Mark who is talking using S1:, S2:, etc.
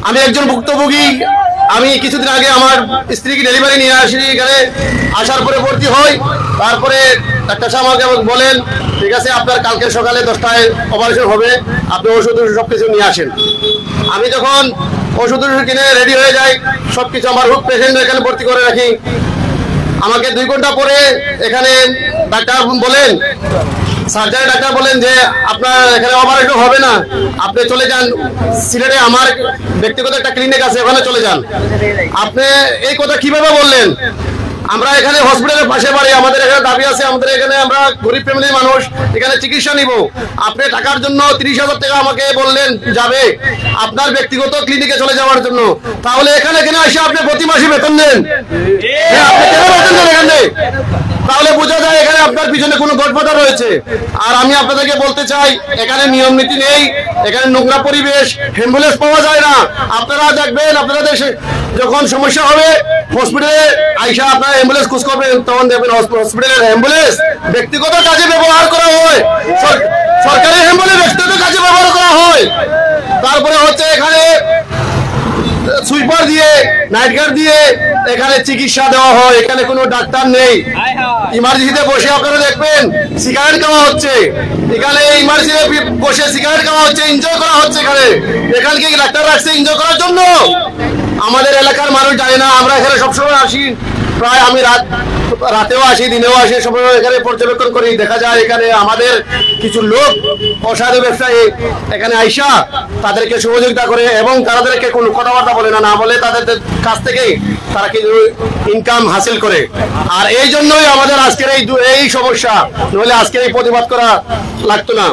S1: আমি একজন ভুক্তভোগী। আমি কিছুদিন আগে আমার স্ত্রীকে ডেলিভারি নিয়ে আসি, এখানে আসার পরে ভর্তি হই। তারপরে ডাক্তার সাহেব আমাকে বলেন, ঠিক আছে আপনার কালকে সকালে 10টায় অপারেশন হবে, আপনি ওষুধ সবকিছু নিয়ে আসেন। আমি যখন ওষুধ কিনে রেডি হয়ে যাই, সবকিছু আমার পেশেন্ট এখানে ভর্তি করে রাখি। আমাকে 2 ঘন্টা পরে এখানে ডাক্তার বলেন, সার্জারি ডাক্তার বলেন যে আপনার এখানে অপারেশন হবে না, আপনি চলে যান সিলেটে আমার ব্যক্তিগত একটা ক্লিনিক আছে, ওখানে চলে যান। আপনি এই কথা কিভাবে বললেন? আমরা এখানে হসপিটালের পাশে বাড়ি, আমাদের এখানে দাবি আছে, আমাদের এখানে আমরা গরিব ফ্যামিলির মানুষ, এখানে চিকিৎসা নিব। আপনি টাকার জন্য 30,000 টাকা আমাকে বললেন যাবে আপনার ব্যক্তিগত ক্লিনিকে চলে যাওয়ার জন্য। তাহলে এখানে কেন এসে আপনি প্রতি মাসে বেতন দেন? আপনি কেন বেতন দেন এখানে? তাহলে বোঝা যায় এখানে আপনার পিছনে কোনো গডফাদার রয়েছে। আর আমি আপনাদেরকে বলতে চাই, এখানে নিয়ম নীতি নেই, এখানে নোংরা পরিবেশ, অ্যাম্বুলেন্স পাওয়া যায় না। আপনারা দেখবেন, আপনারা দেশে যখন সমস্যা হবে হসপিটালে আইসা আপনারা অ্যাম্বুলেন্স খোঁজ করবেন, তখন দেখবেন হসপিটালের অ্যাম্বুলেন্স ব্যক্তিগত কাজে ব্যবহার করা হয়, সরকারি অ্যাম্বুলেন্স ব্যক্তিগত কাজে ব্যবহার করা হয়। তারপরে হচ্ছে এখানে সুইপার দিয়ে, নাইট গার্ড দিয়ে এখানে চিকিৎসা দেওয়া হয়। এখানে কোনো ডাক্তার নেই। ইমার্জেন্সিতে বসে আপনারা দেখবেন সিগারেট খাওয়া হচ্ছে, এখানে ইমার্জেন্সিতে বসে সিগারেট খাওয়া হচ্ছে, এনজয় করা হচ্ছে। এখানে কি ডাক্তার রাখছে এনজয় করার জন্য? আমাদের এলাকার মানুষ জানে না। আমরা এখানে সবসময় আসি, প্রায় আমি রাতেও আসি, দিনেও আসি, সময় এখানে পর্যবেক্ষণ করি। দেখা যায় এখানে আমাদের কিছু লোক অসাধু ব্যবসায়ী এখানে আইসা তাদেরকে সহযোগিতা করে এবং তাদেরকে কোনো কথাবার্তা বলে না, বলে তাদের কাছ থেকেই তারা কিছু ইনকাম হাসিল করে। আর এই জন্যই আমাদের আজকের এই সমস্যা, নইলে আজকের এই প্রতিবাদ করা লাগতো না।